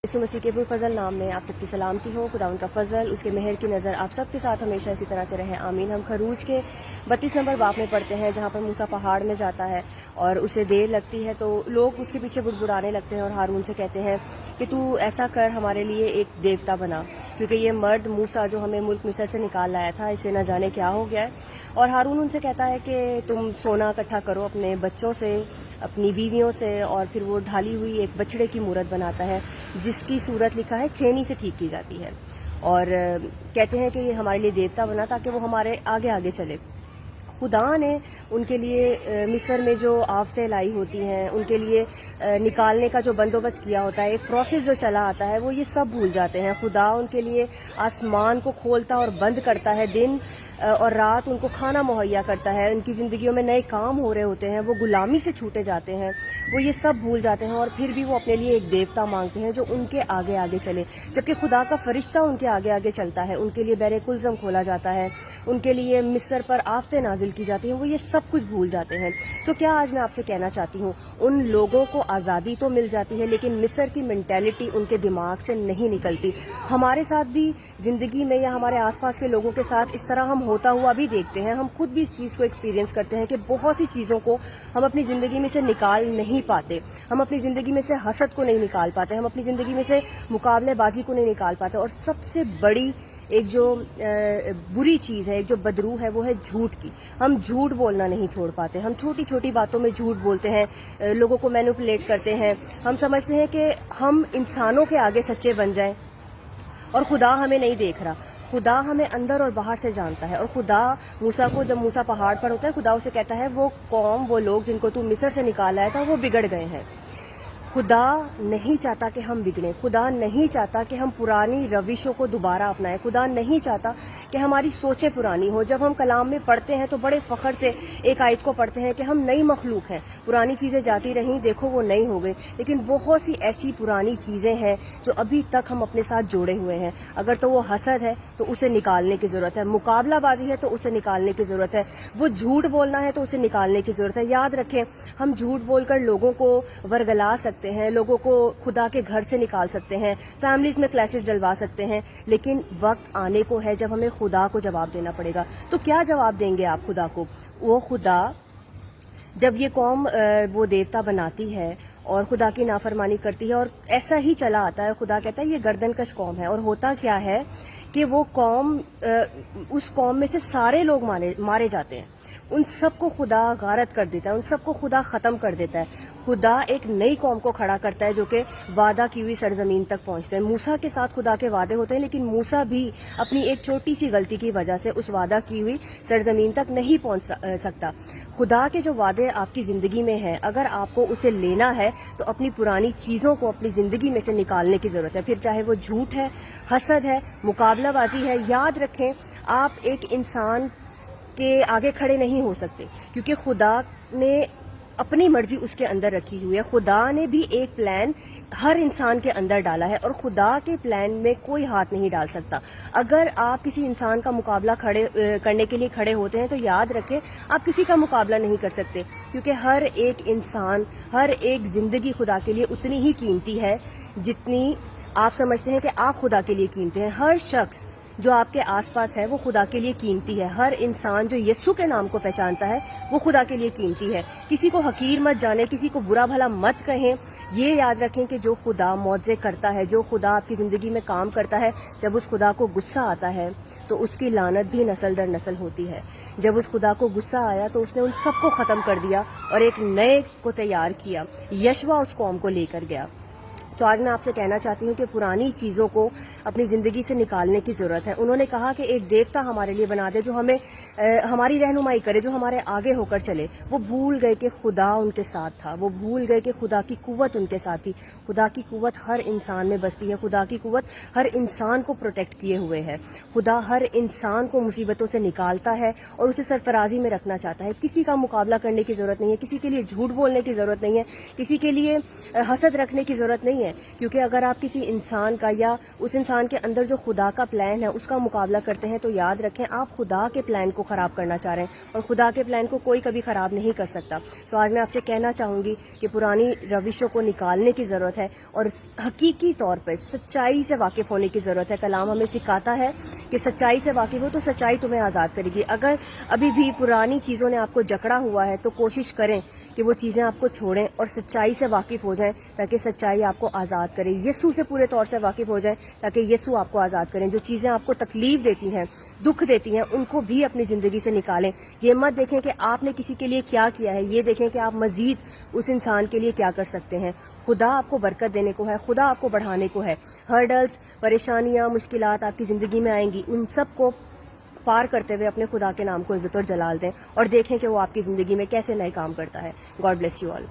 یسوع مسیح کے پرفضل نام میں آپ سب کی سلامتی ہو. خدا ان کا فضل، اس کے مہر کی نظر آپ سب کے ساتھ ہمیشہ اسی طرح سے رہے، آمین. ہم خروج کے 32 نمبر باب میں پڑھتے ہیں جہاں پر موسیٰ پہاڑ میں جاتا ہے اور اسے دیر لگتی ہے تو لوگ اس کے پیچھے بڑبڑانے لگتے ہیں اور ہارون سے کہتے ہیں کہ تو ایسا کر، ہمارے لیے ایک دیوتا بنا، کیونکہ یہ مرد موسیٰ جو ہمیں ملک مصر سے نکال لایا تھا اسے نہ جانے کیا ہو گیا ہے. اور ہارون ان سے کہتا ہے کہ تم سونا اکٹھا کرو اپنے بچوں سے، اپنی بیویوں سے، اور پھر وہ ڈھالی ہوئی ایک بچڑے کی مورت بناتا ہے جس کی صورت لکھا ہے چھینی سے ٹھیک کی جاتی ہے، اور کہتے ہیں کہ یہ ہمارے لیے دیوتا بنا تاکہ وہ ہمارے آگے آگے چلے. خدا نے ان کے لیے مصر میں جو آفتیں لائی ہوتی ہیں، ان کے لیے نکالنے کا جو بندوبست کیا ہوتا ہے، ایک پروسیس جو چلا آتا ہے، وہ یہ سب بھول جاتے ہیں. خدا ان کے لیے آسمان کو کھولتا اور بند کرتا ہے، دن اور رات ان کو کھانا مہیا کرتا ہے، ان کی زندگیوں میں نئے کام ہو رہے ہوتے ہیں، وہ غلامی سے چھوٹے جاتے ہیں، وہ یہ سب بھول جاتے ہیں، اور پھر بھی وہ اپنے لیے ایک دیوتا مانگتے ہیں جو ان کے آگے آگے چلے. جبکہ خدا کا فرشتہ ان کے آگے آگے چلتا ہے، ان کے لیے بحر کلزم کھولا جاتا ہے، ان کے لیے مصر پر آفتیں نازل کی جاتی ہیں، وہ یہ سب کچھ بھول جاتے ہیں. تو کیا آج میں آپ سے کہنا چاہتی ہوں، ان لوگوں کو آزادی تو مل جاتی ہے لیکن مصر کی مینٹیلٹی ان کے دماغ سے نہیں نکلتی. ہمارے ساتھ بھی زندگی میں یا ہمارے آس پاس کے لوگوں کے ساتھ اس طرح ہم ہوتا ہوا بھی دیکھتے ہیں، ہم خود بھی اس چیز کو ایکسپیرینس کرتے ہیں کہ بہت سی چیزوں کو ہم اپنی زندگی میں سے نکال نہیں پاتے، ہم اپنی زندگی میں سے حسد کو نہیں نکال پاتے، ہم اپنی زندگی میں سے مقابلے بازی کو نہیں نکال پاتے، اور سب سے بڑی ایک جو بری چیز ہے، ایک جو بدرو ہے، وہ ہے جھوٹ کی. ہم جھوٹ بولنا نہیں چھوڑ پاتے، ہم چھوٹی چھوٹی باتوں میں جھوٹ بولتے ہیں، لوگوں کو مینیپولیٹ کرتے ہیں. ہم سمجھتے ہیں کہ ہم انسانوں کے آگے سچے بن جائیں، اور خدا ہمیں نہیں دیکھ رہا. خدا ہمیں اندر اور باہر سے جانتا ہے، اور خدا موسیٰ کو، جب موسیٰ پہاڑ پر ہوتا ہے، خدا اسے کہتا ہے وہ قوم، وہ لوگ جن کو تو مصر سے نکال لایا تھا، وہ بگڑ گئے ہیں. خدا نہیں چاہتا کہ ہم بگڑیں، خدا نہیں چاہتا کہ ہم پرانی روشوں کو دوبارہ اپنائیں، خدا نہیں چاہتا کہ ہماری سوچیں پرانی ہوں. جب ہم کلام میں پڑھتے ہیں تو بڑے فخر سے ایک آیت کو پڑھتے ہیں کہ ہم نئی مخلوق ہیں، پرانی چیزیں جاتی رہیں، دیکھو وہ نئی ہو گئی. لیکن بہت سی ایسی پرانی چیزیں ہیں جو ابھی تک ہم اپنے ساتھ جوڑے ہوئے ہیں. اگر تو وہ حسد ہے تو اسے نکالنے کی ضرورت ہے، مقابلہ بازی ہے تو اسے نکالنے کی ضرورت ہے، وہ جھوٹ بولنا ہے تو اسے نکالنے کی ضرورت ہے. یاد رکھیں، ہم جھوٹ بول کر لوگوں کو ورگلا سکتے ہیں، لوگوں کو خدا کے گھر سے نکال سکتے ہیں، فیملیز میں کلیشز ڈلوا سکتے ہیں، لیکن وقت آنے کو ہے جب ہمیں خدا کو جواب دینا پڑے گا. تو کیا جواب دیں گے آپ خدا کو؟ وہ خدا جب یہ قوم وہ دیوتا بناتی ہے اور خدا کی نافرمانی کرتی ہے، اور ایسا ہی چلا آتا ہے، خدا کہتا ہے یہ گردن کش قوم ہے. اور ہوتا کیا ہے کہ وہ قوم، اس قوم میں سے سارے لوگ مارے جاتے ہیں، ان سب کو خدا غارت کر دیتا ہے، ان سب کو خدا ختم کر دیتا ہے. خدا ایک نئی قوم کو کھڑا کرتا ہے جو کہ وعدہ کی ہوئی سرزمین تک پہنچتے ہیں. موسیٰ کے ساتھ خدا کے وعدے ہوتے ہیں، لیکن موسیٰ بھی اپنی ایک چھوٹی سی غلطی کی وجہ سے اس وعدہ کی ہوئی سرزمین تک نہیں پہنچ سکتا. خدا کے جو وعدے آپ کی زندگی میں ہیں، اگر آپ کو اسے لینا ہے تو اپنی پرانی چیزوں کو اپنی زندگی میں سے نکالنے کی ضرورت ہے، پھر چاہے وہ جھوٹ ہے، حسد ہے، مقابلہ بازی ہے. یاد رکھیں، آپ ایک انسان کے آگے کھڑے نہیں ہو سکتے، کیونکہ خدا نے اپنی مرضی اس کے اندر رکھی ہوئی ہے. خدا نے بھی ایک پلان ہر انسان کے اندر ڈالا ہے، اور خدا کے پلان میں کوئی ہاتھ نہیں ڈال سکتا. اگر آپ کسی انسان کا مقابلہ کرنے کے لیے کھڑے ہوتے ہیں تو یاد رکھیں آپ کسی کا مقابلہ نہیں کر سکتے، کیونکہ ہر ایک انسان، ہر ایک زندگی خدا کے لیے اتنی ہی قیمتی ہے جتنی آپ سمجھتے ہیں کہ آپ خدا کے لیے قیمتی ہیں. ہر شخص جو آپ کے آس پاس ہے وہ خدا کے لیے قیمتی ہے. ہر انسان جو یسوع کے نام کو پہچانتا ہے وہ خدا کے لیے قیمتی ہے. کسی کو حقیر مت جانیں، کسی کو برا بھلا مت کہیں. یہ یاد رکھیں کہ جو خدا معجزے کرتا ہے، جو خدا آپ کی زندگی میں کام کرتا ہے، جب اس خدا کو غصہ آتا ہے تو اس کی لعنت بھی نسل در نسل ہوتی ہے. جب اس خدا کو غصہ آیا تو اس نے ان سب کو ختم کر دیا اور ایک نئے کو تیار کیا. یشوع اس قوم کو لے کر گیا. تو آج میں آپ سے کہنا چاہتی ہوں کہ پرانی چیزوں کو اپنی زندگی سے نکالنے کی ضرورت ہے. انہوں نے کہا کہ ایک دیوتا ہمارے لیے بنا دے جو ہمیں ہماری رہنمائی کرے، جو ہمارے آگے ہو کر چلے. وہ بھول گئے کہ خدا ان کے ساتھ تھا، وہ بھول گئے کہ خدا کی قوت ان کے ساتھ تھی. خدا کی قوت ہر انسان میں بستی ہے، خدا کی قوت ہر انسان کو پروٹیکٹ کیے ہوئے ہے. خدا ہر انسان کو مصیبتوں سے نکالتا ہے اور اسے سرفرازی میں رکھنا چاہتا ہے. کسی کا مقابلہ کرنے کی ضرورت نہیں ہے، کسی کے لیے جھوٹ بولنے کی ضرورت نہیں ہے، کسی کے لیے حسد رکھنے کی ضرورت نہیں ہے. نہیں ہے, کیونکہ اگر آپ کسی انسان کا یا اس انسان کے اندر جو خدا کا پلان ہے اس کا مقابلہ کرتے ہیں تو یاد رکھیں آپ خدا کے پلان کو خراب کرنا چاہ رہے ہیں, اور خدا کے پلان کو کوئی کبھی خراب نہیں کر سکتا. سو آج میں آپ سے کہنا چاہوں گی کہ پرانی روشوں کو نکالنے کی ضرورت ہے اور حقیقی طور پر سچائی سے واقف ہونے کی ضرورت ہے. کلام ہمیں سکھاتا ہے کہ سچائی سے واقف ہو تو سچائی تمہیں آزاد کرے گی. اگر ابھی بھی پرانی چیزوں نے آپ کو جکڑا ہوا ہے تو کوشش کریں کہ وہ چیزیں آپ کو چھوڑیں اور سچائی سے واقف ہو جائیں تاکہ سچائی آپ کو آزاد کرے. یسوع سے پورے طور سے واقف ہو جائیں تاکہ یسوع آپ کو آزاد کریں. جو چیزیں آپ کو تکلیف دیتی ہیں, دکھ دیتی ہیں, ان کو بھی اپنی زندگی سے نکالیں. یہ مت دیکھیں کہ آپ نے کسی کے لیے کیا کیا ہے, یہ دیکھیں کہ آپ مزید اس انسان کے لیے کیا کر سکتے ہیں. خدا آپ کو برکت دینے کو ہے, خدا آپ کو بڑھانے کو ہے. ہرڈلز, پریشانیاں, مشکلات آپ کی زندگی میں آئیں گی, ان سب کو پار کرتے ہوئے اپنے خدا کے نام کو عزت اور جلال دیں اور دیکھیں کہ وہ آپ کی زندگی میں کیسے نئے کام کرتا ہے. God bless you all.